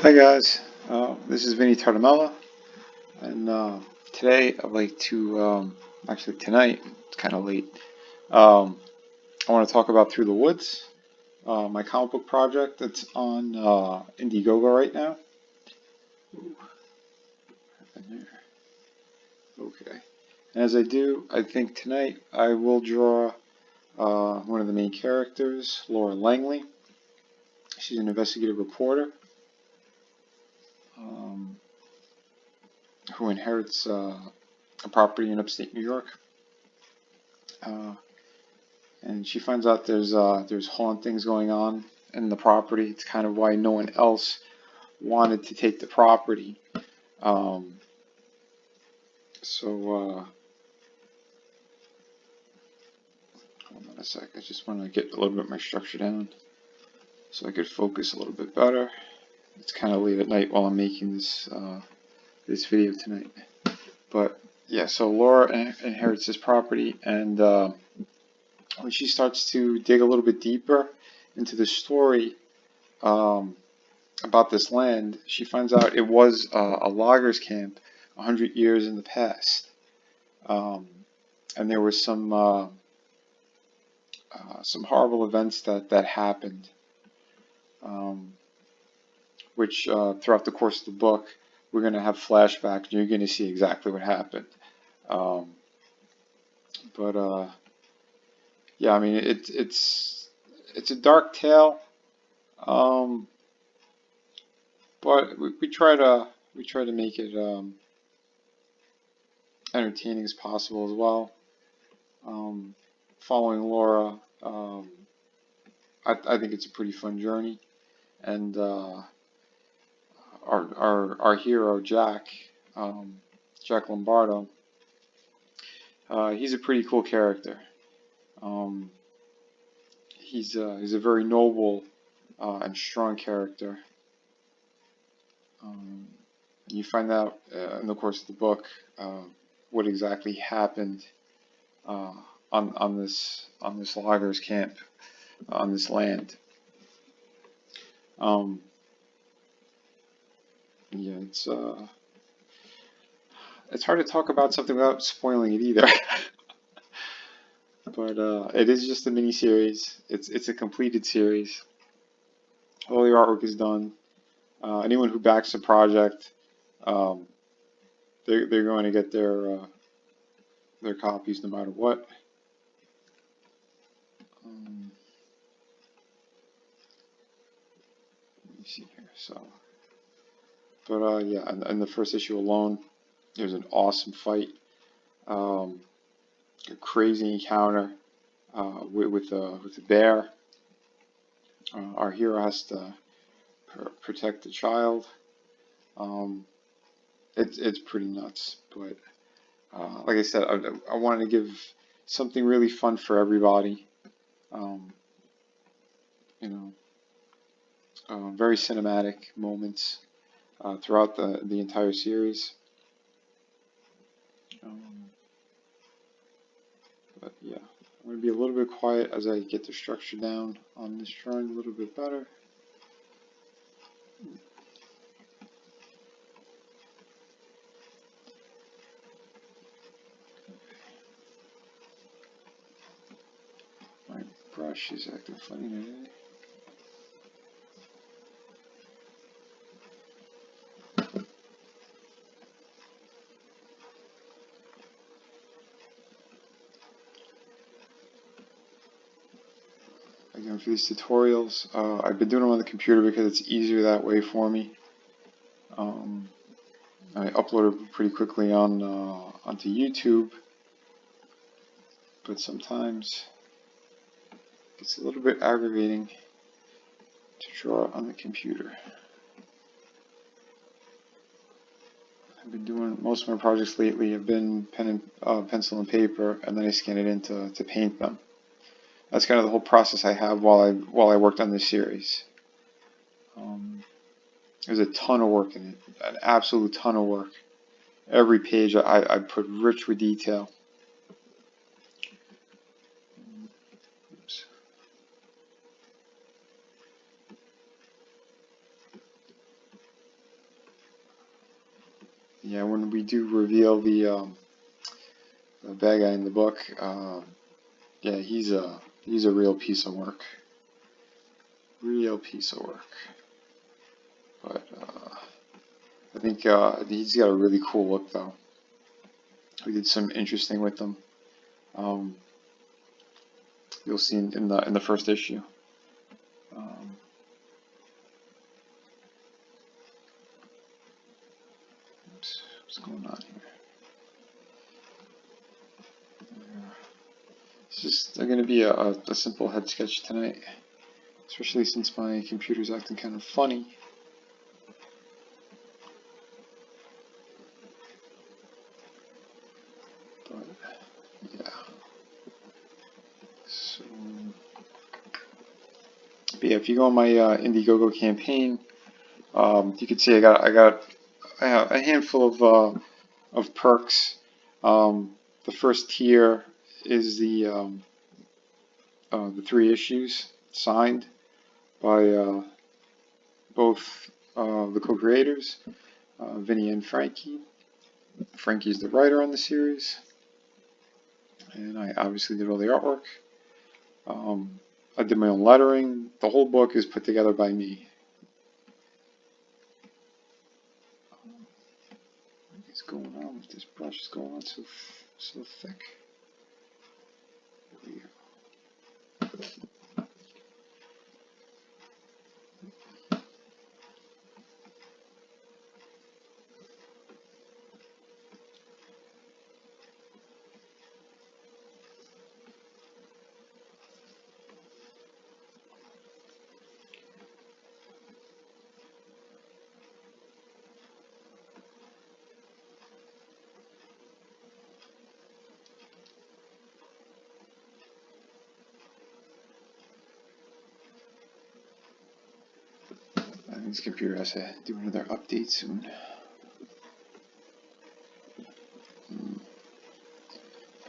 Hi guys, this is Vinnieart, and today I'd like to, actually tonight, it's kind of late, I want to talk about Through the Woods, my comic book project that's on Indiegogo right now. Ooh, okay, and as I do, I think tonight I will draw one of the main characters, Laura Langley. She's an investigative reporter who inherits a property in upstate New York. And she finds out there's hauntings going on in the property. It's kind of why no one else wanted to take the property. Hold on a sec. I just want to get a little bit my structure down so I could focus a little bit better. It's kind of late at night while I'm making this this video tonight. But yeah, so Laura inherits this property, and when she starts to dig a little bit deeper into the story about this land, she finds out it was a loggers camp 100 years in the past, and there were some horrible events that happened, which throughout the course of the book we're going to have flashbacks and you're going to see exactly what happened. Yeah, I mean it's a dark tale, but we try to make it entertaining as possible as well. Following Laura, I think it's a pretty fun journey, and our hero Jack Lombardo, he's a pretty cool character. He's a very noble and strong character. You find out in the course of the book what exactly happened on this loggers camp on this land. Yeah, it's hard to talk about something without spoiling it either. But it is just a mini series. It's a completed series. All the artwork is done. Anyone who backs the project, they're going to get their copies no matter what. Let me see here. So, but yeah, in the first issue alone, there's an awesome fight, a crazy encounter with a bear. Our hero has to protect the child. It's pretty nuts, but like I said, I wanted to give something really fun for everybody. You know, very cinematic moments throughout the entire series. But yeah, I'm going to be a little bit quiet as I get the structure down on this drawing a little bit better. My brush is acting funny today. Again, for these tutorials, I've been doing them on the computer because it's easier that way for me. I upload it pretty quickly onto YouTube, but sometimes it's a little bit aggravating to draw on the computer. I've been doing most of my projects lately have been pencil and paper, and then I scan it in to paint them. That's kind of the whole process I have while I worked on this series. There's a ton of work in it, an absolute ton of work. Every page I put rich with detail. Oops. yeah, when we do reveal the bad guy in the book, yeah, he's a real piece of work. Real piece of work. But I think he's got a really cool look, though. We did some interesting with them. You'll see in the first issue. Oops, what's going on here? It's just going to be a simple head sketch tonight, especially since my computer's acting kind of funny. But yeah. So, but yeah, if you go on my Indiegogo campaign, you can see I got a handful of perks. The first tier is the 3 issues signed by both the co-creators, Vinnie and Frankie. Frankie's the writer on the series, and I obviously did all the artwork. I did my own lettering. The whole book is put together by me. What is going on with this brush? It's going on so thick. There we go. I think this computer has to do another update soon.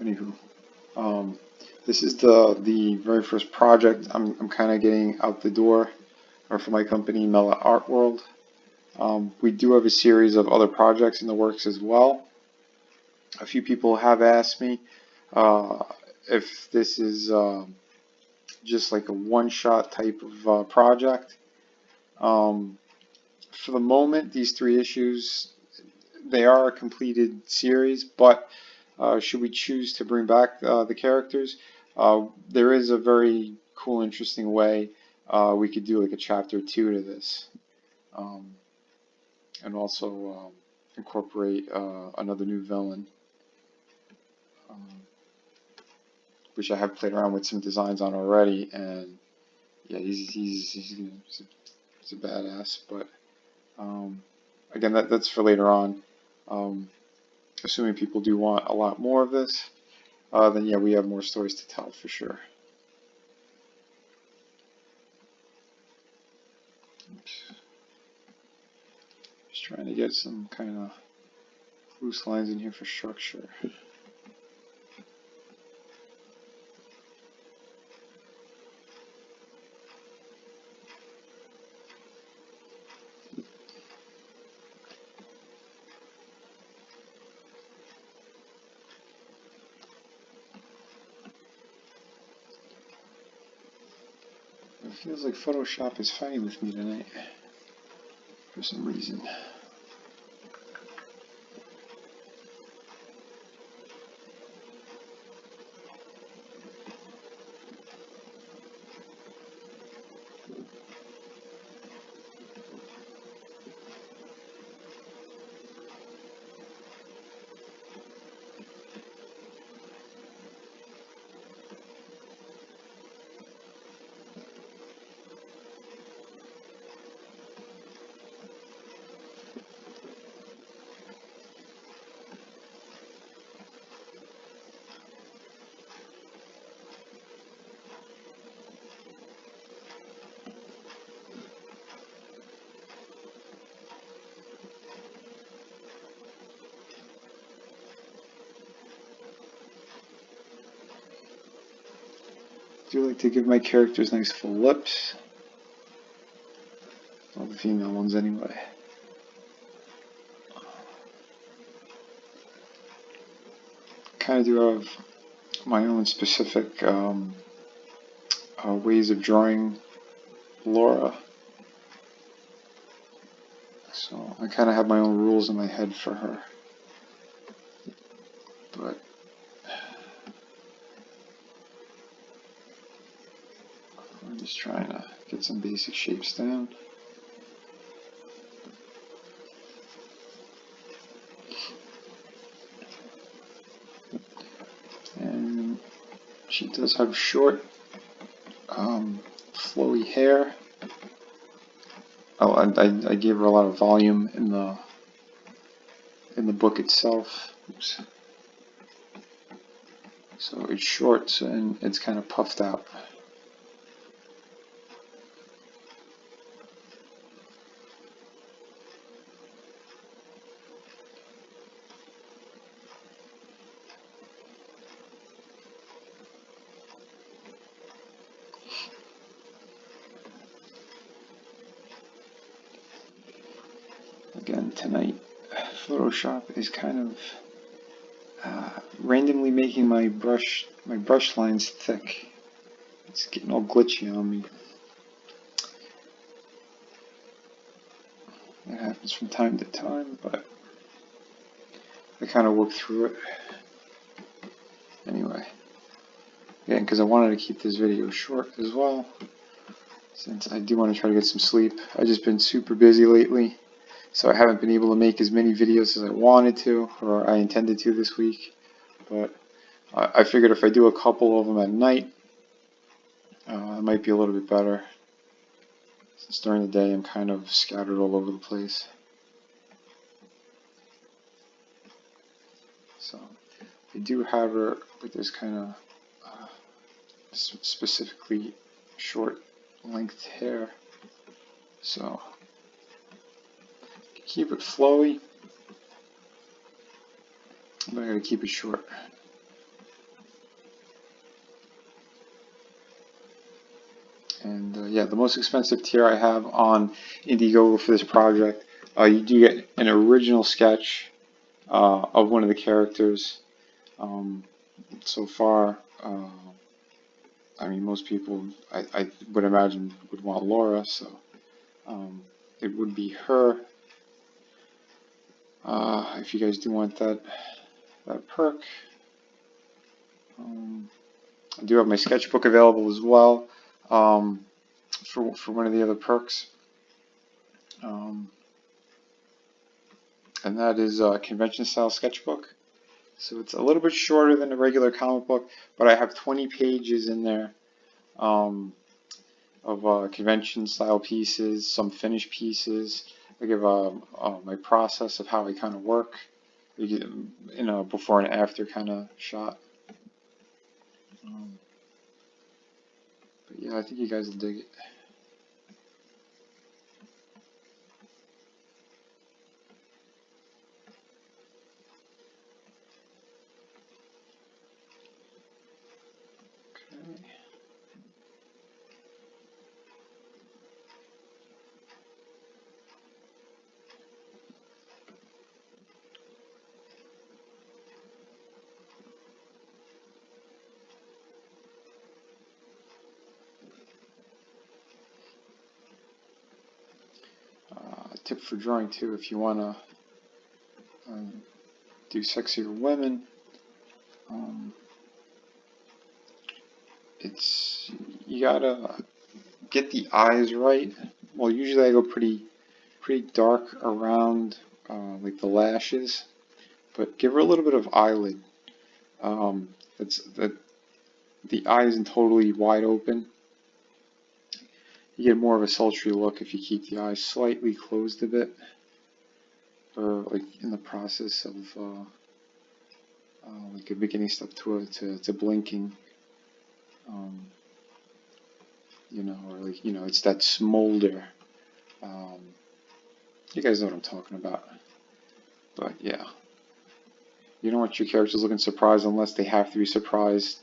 Anywho, this is the very first project I'm kind of getting out the door, or for my company, Vinnieart World. We do have a series of other projects in the works as well. A few people have asked me if this is just like a one-shot type of project. For the moment, these 3 issues, they are a completed series, but should we choose to bring back the characters, there is a very cool, interesting way we could do like a chapter 2 to this, and also incorporate another new villain, which I have played around with some designs on already, and yeah, he's a badass. But again, that's for later on. Assuming people do want a lot more of this, then yeah, we have more stories to tell for sure. Oops. Just trying to get some kind of loose lines in here for structure. It feels like Photoshop is fighting with me tonight for some reason. I do like to give my characters nice full lips. All the female ones anyway. kind of do have my own specific ways of drawing Laura. So I kind of have my own rules in my head for her. But I'm just trying to get some basic shapes down. And she does have short, flowy hair. Oh, I gave her a lot of volume in the book itself. Oops. So it's short and it's kind of puffed out. Again, tonight, Photoshop is kind of randomly making my brush lines thick. It's getting all glitchy on me. It happens from time to time, but I kind of work through it. Anyway, again, because I wanted to keep this video short as well, since I do want to try to get some sleep. I've just been super busy lately. So I haven't been able to make as many videos as I wanted to, or I intended to this week. But I figured if I do a couple of them at night, it might be a little bit better. Since during the day I'm kind of scattered all over the place. So I do have her with this kind of specifically short length hair. So keep it flowy, but I gotta keep it short. And yeah, the most expensive tier I have on Indiegogo for this project, you do get an original sketch of one of the characters. So far, I mean, most people, I would imagine, would want Laura, so it would be her. If you guys do want that perk. I do have my sketchbook available as well for one of the other perks. And that is a convention style sketchbook. So it's a little bit shorter than a regular comic book, but I have 20 pages in there of convention style pieces, some finished pieces. I give my process of how I kind of work, in a before and after kind of shot. But yeah, I think you guys will dig it. Tip for drawing too, if you want to do sexier women, you gotta get the eyes right. Well, usually I go pretty dark around like the lashes, but give her a little bit of eyelid. The eye isn't totally wide open. You get more of a sultry look if you keep the eyes slightly closed a bit, or like in the process of like a beginning step to blinking, you know, or like, you know, it's that smolder. You guys know what I'm talking about. But yeah, you don't want your characters looking surprised unless they have to be surprised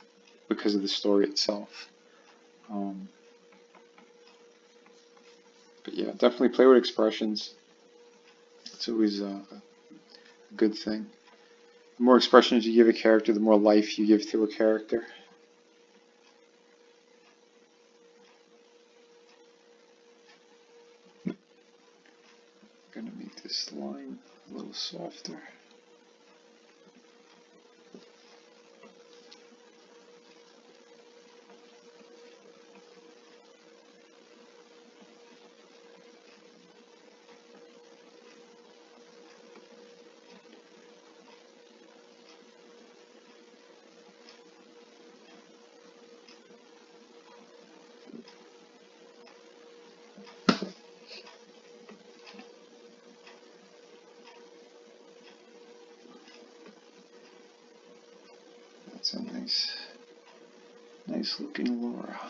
because of the story itself. But yeah, definitely play with expressions. It's always a good thing. The more expressions you give a character, the more life you give to a character. I'm gonna make this line a little softer. That's a nice looking Laura.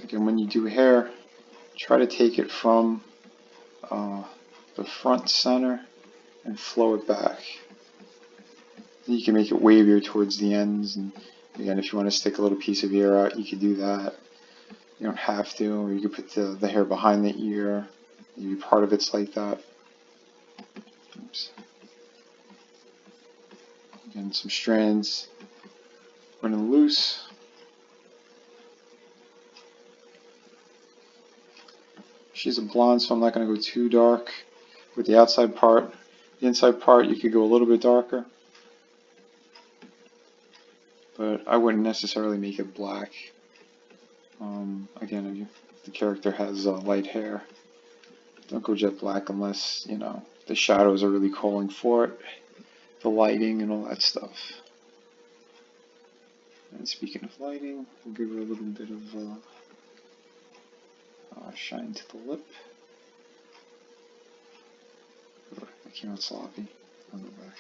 Again, when you do hair, try to take it from the front center and flow it back. You can make it wavier towards the ends, and again, if you want to stick a little piece of ear out, you could do that. You don't have to, or you could put the hair behind the ear. Maybe part of it's like that. Oops. Again, some strands running loose. She's a blonde, so I'm not going to go too dark with the outside part. The inside part, you could go a little bit darker, but I wouldn't necessarily make it black. Again, if the character has light hair, don't go jet black unless, you know, the shadows are really calling for it, the lighting and all that stuff. And speaking of lighting, we'll give her a little bit of shine to the lip. I came out sloppy. I'll go back.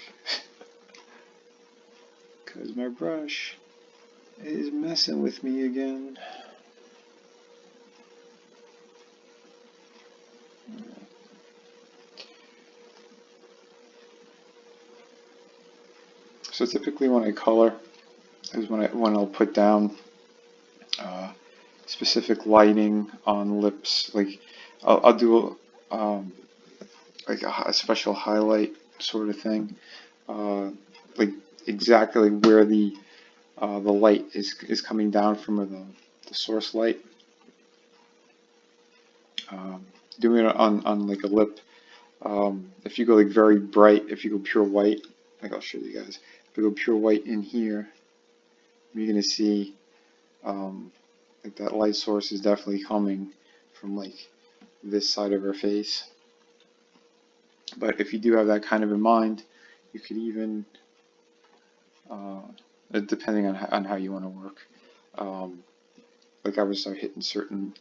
Because my brush is messing with me again. So typically when I color is when I'll put down specific lighting on lips. Like I'll do like a special highlight sort of thing, like exactly where the light is coming down from, the source light. Doing it on like a lip. If you go like very bright, if you go pure white, like I'll show you guys. If you go pure white in here, you're gonna see like that light source is definitely coming from like this side of her face. But if you do have that kind of in mind, you could even, depending on how you want to work, like I would start hitting certain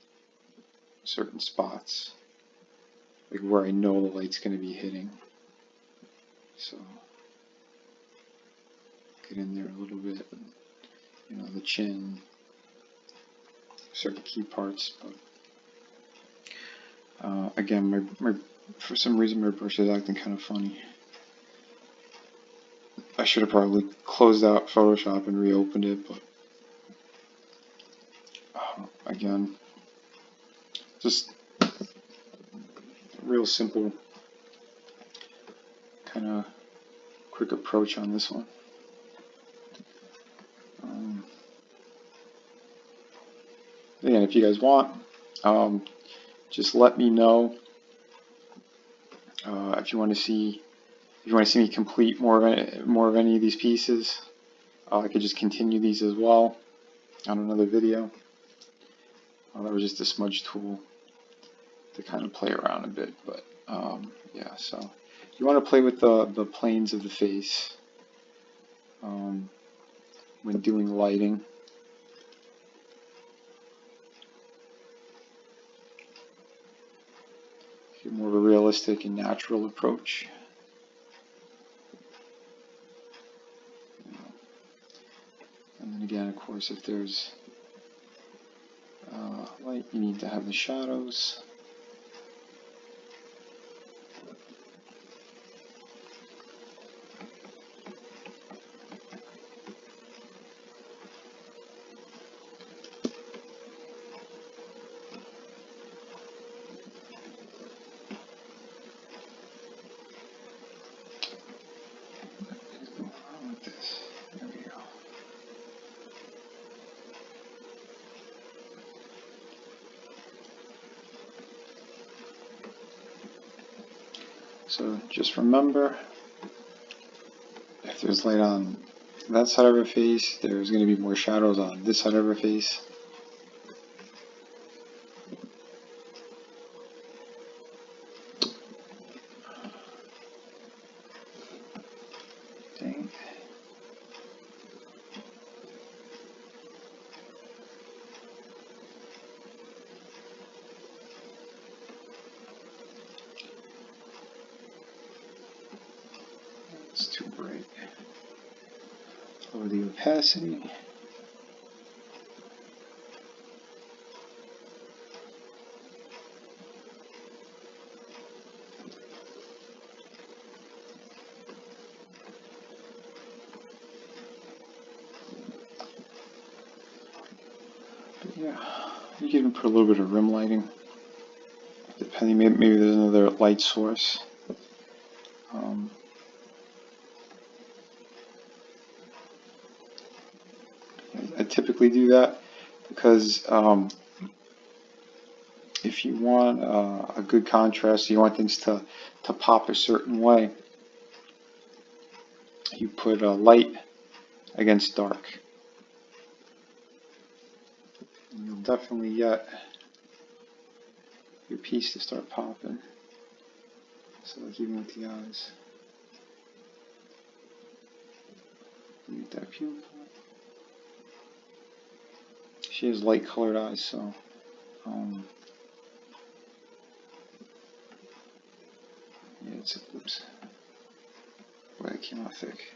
spots, like where I know the light's going to be hitting. So get in there a little bit, you know, the chin, certain key parts. But again, for some reason my brush is acting kind of funny. I should have probably closed out Photoshop and reopened it, but again, just a real simple kind of quick approach on this one. Again, if you guys want, just let me know if you want to see me complete more of any of these pieces. I could just continue these as well on another video. That was just a smudge tool to kind of play around a bit, but yeah. So you want to play with the planes of the face when doing lighting. Get more of a realistic and natural approach. And then again, of course, if there's light, you need to have the shadows. So just remember, if there's light on that side of her face, there's going to be more shadows on this side of her face. Dang. It's too bright. Lower the opacity. But yeah, you can even put a little bit of rim lighting, depending. Maybe there's another light source. I typically do that because if you want a good contrast, you want things to pop a certain way, you put light against dark. And you'll definitely get your piece to start popping. So like even with the eyes. Get that pupil. She has light colored eyes, so yeah, oops. Boy, that came out thick.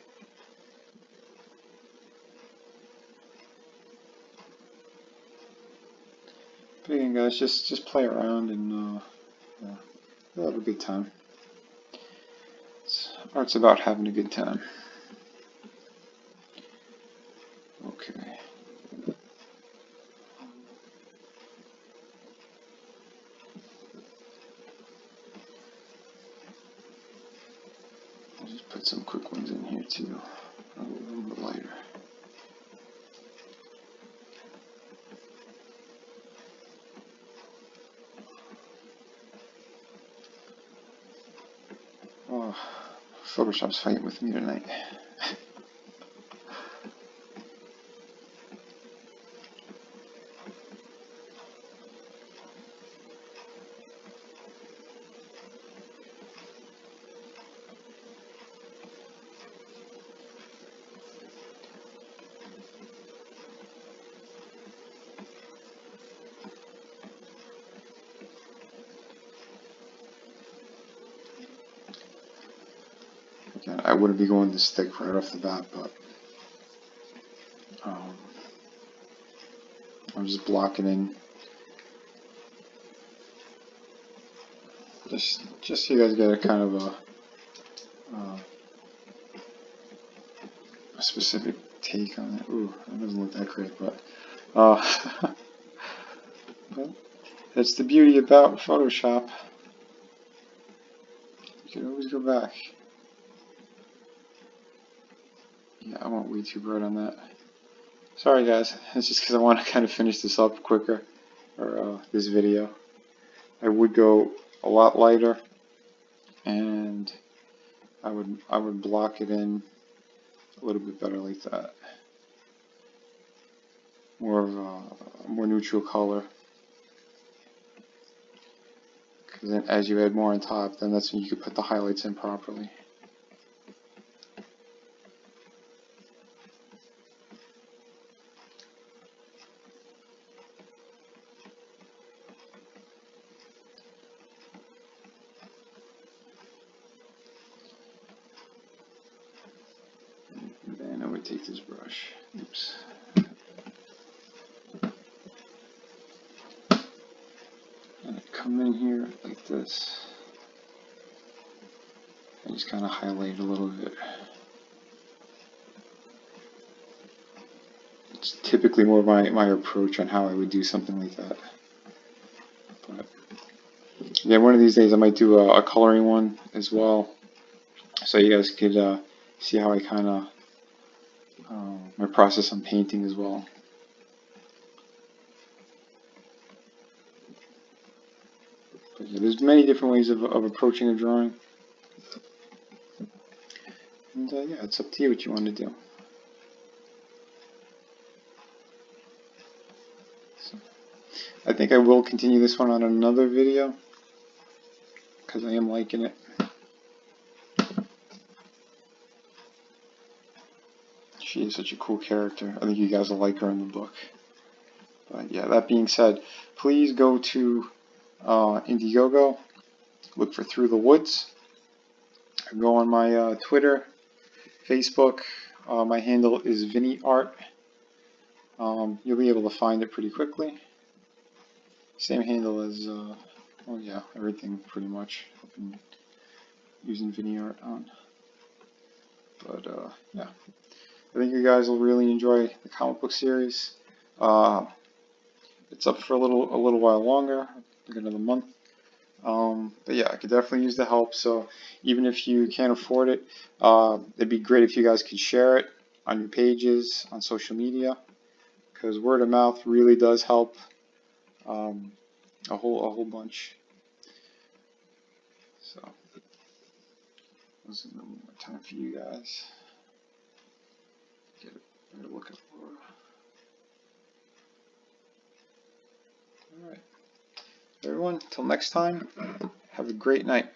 But again, guys, just play around and yeah, you'll have a good time. Art's about having a good time. Okay. I'll just put some quick ones in here too. A little bit lighter. Oh, Photoshop's fighting with me tonight. Again, I wouldn't be going this thick right off the bat, but I'm just blocking in. Just so you guys get a kind of a specific take on it. Ooh, that doesn't look that great, but that's the beauty about Photoshop. You can always go back. Yeah, I went way too bright on that. Sorry guys, it's just because I want to kind of finish this up quicker, or this video. I would go a lot lighter, and I would block it in a little bit better like that. More of a more neutral color. Because then as you add more on top, then that's when you can put the highlights in properly. And then I would take this brush. Oops. And I'd come in here like this. And just kind of highlight a little bit. It's typically more my approach on how I would do something like that. But yeah, one of these days I might do a coloring one as well, so you guys could see how I kind of my process on painting as well. But yeah, there's many different ways of approaching a drawing. And yeah, it's up to you what you want to do. So, I think I will continue this one on another video because I am liking it. She is such a cool character. I think you guys will like her in the book. But yeah, that being said, please go to Indiegogo, look for Through the Woods. Go on my Twitter, Facebook. My handle is Vinnieart. You'll be able to find it pretty quickly. Same handle as, oh yeah, everything pretty much. I've been using Vinnieart on. But yeah, I think you guys will really enjoy the comic book series. It's up for a little while longer, like another month. But yeah, I could definitely use the help. So even if you can't afford it, it'd be great if you guys could share it on your pages, on social media, because word of mouth really does help a whole bunch. So this is one more time for you guys. Get it looking for. All right, everyone. Till next time. Have a great night.